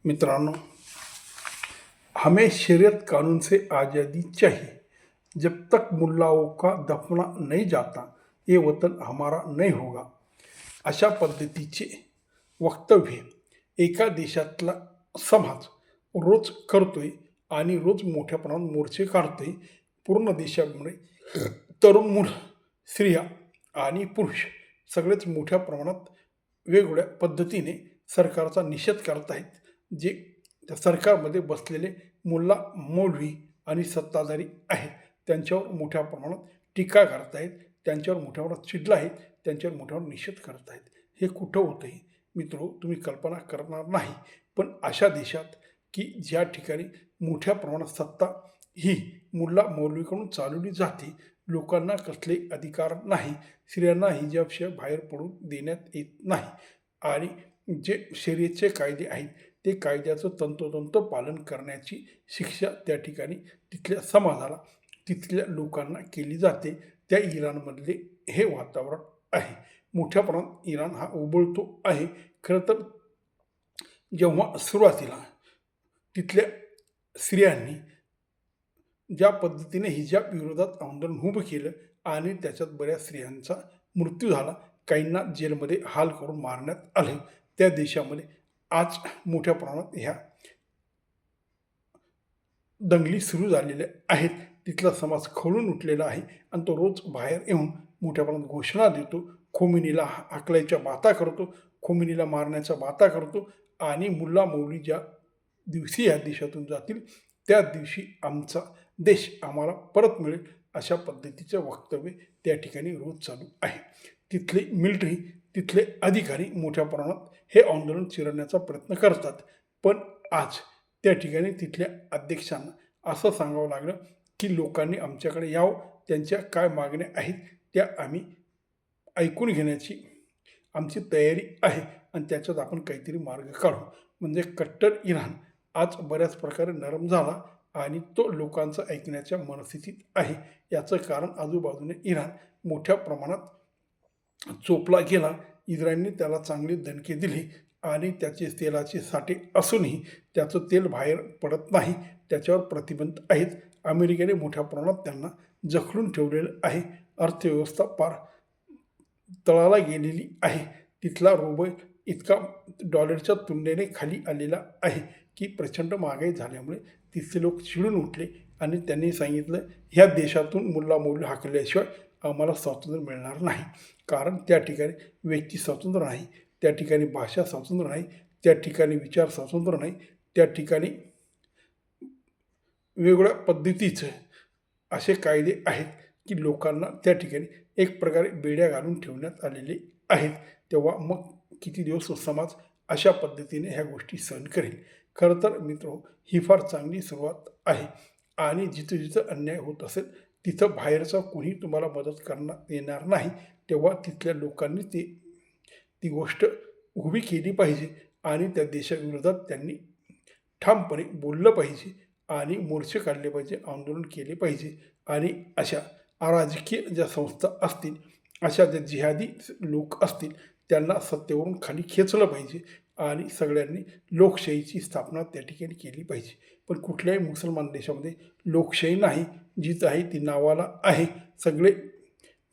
मित्रांनो, हमें शरीयत कानून से आज़ादी चाहिए। जब तक मुल्लाओं का दफना नहीं जाता ये वतन हमारा नहीं होगा, अशा पद्धतीचे वक्तव्य एका देशातला समाज रोज करतोय आणि रोज मोठ्या प्रमाणात मोर्चे काढतोय। पूर्ण देशामध्ये तरुण मुलं, स्त्रिया आणि पुरुष सगळेच मोठ्या प्रमाणात वेगवेगळ्या पद्धतीने सरकारचा निषेध करत आहेत। जे त्या सरकारमध्ये बसलेले मुल्ला मौलवी आणि सत्ताधारी आहेत त्यांच्यावर मोठ्या प्रमाणात टीका करत आहेत, त्यांच्यावर मोठ्या प्रमाणात चिडला आहेत, त्यांच्यावर मोठ्या प्रमाणात निषेध करत आहेत। हे कुठं होतं आहे मित्रो, तुम्ही कल्पना करणार नाही। पण अशा देशात की ज्या ठिकाणी मोठ्या प्रमाणात सत्ता ही मुल्ला मौलवीकडून चालवली जाते, लोकांना कसले अधिकार नाही, स्त्रियांना हिजाबशिवाय बाहेर पडू देण्यात येत नाही आणि जे शरीयतचे कायदे आहेत ते कायद्याचं तंतोतंत पालन करण्याची शिक्षा त्या ठिकाणी तिथल्या समाजाला, तिथल्या लोकांना केली जाते। त्या इराणमधले हे वातावरण आहे। मोठ्या प्रमाणात इराण हा उबळतो आहे। खरं तर जेव्हा सुरुवातीला तिथल्या स्त्रियांनी ज्या पद्धतीने हिजाब विरोधात आंदोलन उभं केलं आणि त्याच्यात बऱ्याच स्त्रियांचा मृत्यू झाला, काहींना जेलमध्ये हाल करून मारण्यात आले, त्या देशामध्ये आज मोठ्या प्रमाणात ह्या दंगली सुरू झालेल्या आहेत। तिथला समाज खवळून उठलेला आहे आणि तो रोज बाहेर येऊन मोठ्या प्रमाणात घोषणा देतो, खोमेनीला हाकलायच्या बाता करतो, खोमेनीला मारण्याच्या बाता करतो आणि मुल्ला मौलवी ज्या दिवशी या देशातून जातील त्या दिवशी आमचा देश आम्हाला परत मिळेल, अशा पद्धतीचं वक्तव्य त्या ठिकाणी रोज चालू आहे। तिथली मिलिटरी, तिथले अधिकारी मोठ्या प्रमाणात हे आंदोलन चिरडण्याचा प्रयत्न करतात। पण आज त्या ठिकाणी तिथल्या अध्यक्षांना असं सांगावं लागलं की लोकांनी आमच्याकडे यावं, त्यांच्या काय मागण्या आहेत त्या आम्ही ऐकून घेण्याची आमची तयारी आहे आणि त्याच्यात आपण काहीतरी मार्ग काढू। म्हणजे कट्टर इराण आज बऱ्याच प्रकारे नरम झाला आणि तो लोकांचं ऐकण्याच्या मनस्थितीत आहे। याचं कारण आजूबाजूने इराण मोठ्या प्रमाणात चोपला गेला, इस्रायलने त्याला चांगली दणके दिली आणि त्याचे तेलाचे साठे असूनही त्याचं तेल बाहेर पडत नाही, त्याच्यावर प्रतिबंध आहेत। अमेरिकेने मोठ्या प्रमाणात त्यांना जखडून ठेवलेलं आहे। अर्थव्यवस्था पार तळाला गेलेली आहे। तिथला रुबल इतका डॉलरच्या तुलनेने खाली आलेला आहे की प्रचंड महागाई झाल्यामुळे तिथले लोक चिडून उठले आणि त्यांनी सांगितलं ह्या देशातून मुल्ला मौलवी हाकलल्याशिवाय आम्हाला स्वातंत्र्य मिळणार नाही। कारण त्या ठिकाणी व्यक्ती स्वातंत्र्य नाही, त्या ठिकाणी भाषा स्वातंत्र्य नाही, त्या ठिकाणी विचार स्वातंत्र्य नाही, त्या ठिकाणी वेगवेगळ्या पद्धतीचे असे कायदे आहेत की लोकांना त्या ठिकाणी एक प्रकारे बेड्या घालून ठेवण्यात आलेले आहेत। तेव्हा मग किती दिवस समाज अशा पद्धतीने ह्या गोष्टी सहन करेल। खरं तर मित्रो, ही फार चांगली सुरुवात आहे आणि जिथं जिथं अन्याय होत असेल तिथं बाहेरचा कोणी तुम्हाला मदत करण्यात येणार नाही। तेव्हा तिथल्या लोकांनी ती गोष्ट उभी केली पाहिजे आणि त्या देशाविरोधात त्यांनी ठामपणे बोललं पाहिजे आणि मोर्चे काढले पाहिजे, आंदोलन केले पाहिजे आणि अशा अराजकीय ज्या संस्था असतील, अशा ज्या जिहादी लोक असतील त्यांना सत्तेवरून खाली खेचलं पाहिजे आणि सगळ्यांनी लोकशाहीची स्थापना त्या ठिकाणी केली पाहिजे। पण कुठल्याही मुसलमान देशामध्ये लोकशाही नाही, जिथं आहे ती नावाला आहे। सगळे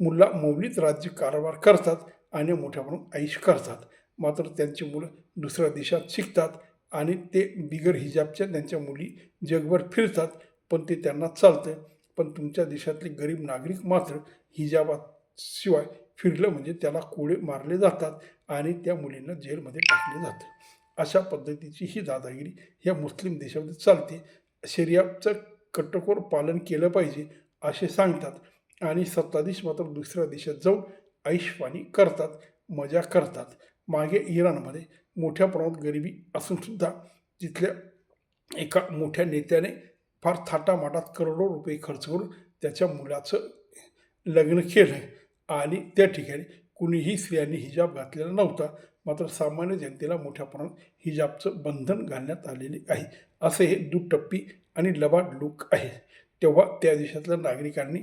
मुल्ला मौलवीच राज्य कारभार करतात आणि मोठ्या प्रमाणात ऐश करतात। मात्र त्यांची मुलं दुसऱ्या देशात शिकतात आणि ते बिगर हिजाबच्या त्यांच्या मुली जगभर फिरतात, पण ते त्यांना चालतं। पण तुमच्या देशातले गरीब नागरिक मात्र हिजाबाशिवाय फिरलं म्हणजे त्याला कोळे मारले जातात आणि त्या मुलींना जेलमध्ये टाकले जातं। अशा पद्धतीची ही दादागिरी ह्या मुस्लिम देशामध्ये चालते। शरियाचं कटोकोर पालन केलं पाहिजे असे सांगतात आणि सत्ताधीश मात्र दुसऱ्या देशात जाऊन ऐशपाणी करतात, मजा करतात। मागे इराणमध्ये मोठ्या प्रमाणात गरिबी असूनसुद्धा तिथल्या एका मोठ्या नेत्याने फार थाटामाटात करोडो रुपये खर्च करून त्याच्या मुलाचं लग्न केलं आणि त्या ठिकाणी कुणीही स्त्रियांनी हिजाब घातलेला नव्हता, मात्र सामान्य जनतेला मोठ्या प्रमाणात हिजाबचं बंधन घालण्यात आलेले आहे। असे हे दुटप्पी आणि लबाड लोक आहेत। तेव्हा त्या देशातल्या नागरिकांनी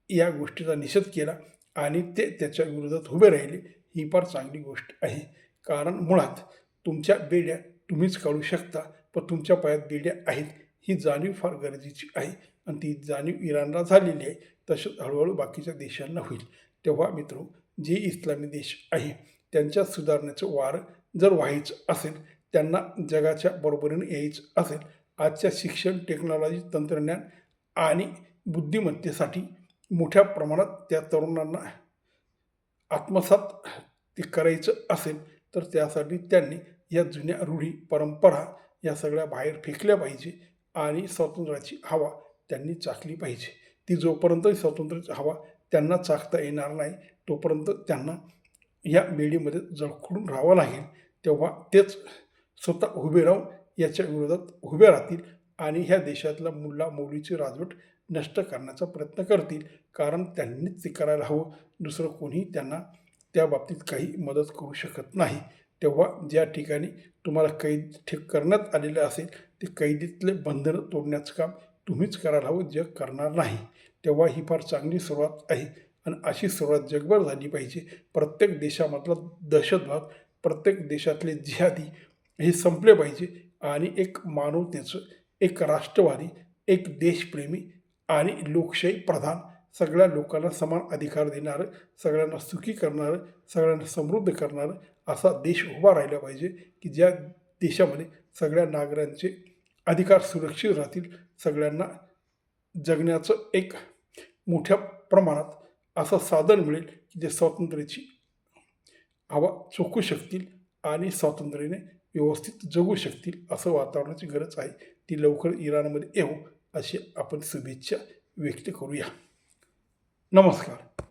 या गोष्टीचा निषेध केला आणि ते त्याच्या विरोधात उभे राहिले। ही फार चांगली गोष्ट आहे, कारण मुळात तुमच्या बेड्या तुम्हीच काढू शकता, पण तुमच्या पायात बेड्या आहेत ही जाणीव फार गरजेची आहे आणि ती जाणीव इराणला झालेली आहे. तसंच हळूहळू बाकीच्या देशांना होईल. तेव्हा मित्रो, जे इस्लामी देश आहे त्यांच्या सुधारण्याचं वारं जर व्हायचं असेल, त्यांना जगाच्या बरोबरीने यायचं असेल, आजच्या शिक्षण, टेक्नॉलॉजी, तंत्रज्ञान आणि बुद्धिमत्तेसाठी मोठ्या प्रमाणात त्या तरुणांना आत्मसात ते करायचं असेल, तर त्यासाठी त्यांनी या जुन्या रूढी, परंपरा या सगळ्या बाहेर फेकल्या पाहिजे आणि स्वातंत्र्याची हवा त्यांनी चाखली पाहिजे. ती जोपर्यंत स्वातंत्र्याची हवा त्यांना चाखता येणार नाही, तोपर्यंत त्यांना या बेडीमध्ये जळखडून राहावं लागेल. तेव्हा तेच स्वतः उभे राहून याच्या विरोधात उभे राहतील आणि ह्या देशातला मुल्ला मौलवीची राजवट नष्ट करण्याचा प्रयत्न करतील. कारण त्यांनीच ते करायला हवं, दुसरं कोणीही त्यांना त्या बाबतीत काही मदत करू शकत नाही. तेव्हा ज्या ठिकाणी तुम्हाला कैद करण्यात आलेलं असेल, ते कैदीतले बंधनं तोडण्याचं काम तुम्हीच करायला हवं, जग करणार नाही. तेव्हा ही फार चांगली सुरुवात आहे आणि अशी सुरुवात जगभर झाली पाहिजे. प्रत्येक देशामधला दहशतवाद, प्रत्येक देशातले जिहादी हे संपले पाहिजे आणि एक मानवतेचं, एक राष्ट्रवादी, एक देशप्रेमी आणि लोकशाही प्रधान, सगळ्या लोकांना समान अधिकार देणारं, सगळ्यांना सुखी करणारं, सगळ्यांना समृद्ध करणारं असा देश उभा राहिला पाहिजे, की ज्या देशामध्ये सगळ्या नागरिकांचे अधिकार सुरक्षित राहतील, सगळ्यांना जगण्याचं एक मोठ्या प्रमाणात असं साधन मिळेल, की जे स्वातंत्र्याची हवा चोखू शकतील आणि स्वातंत्र्याने व्यवस्थित जगू शकतील. असं वातावरणाची गरज आहे. ती लवकर इराणमध्ये येऊ अशी आपण शुभेच्छा व्यक्त करूया. नमस्कार.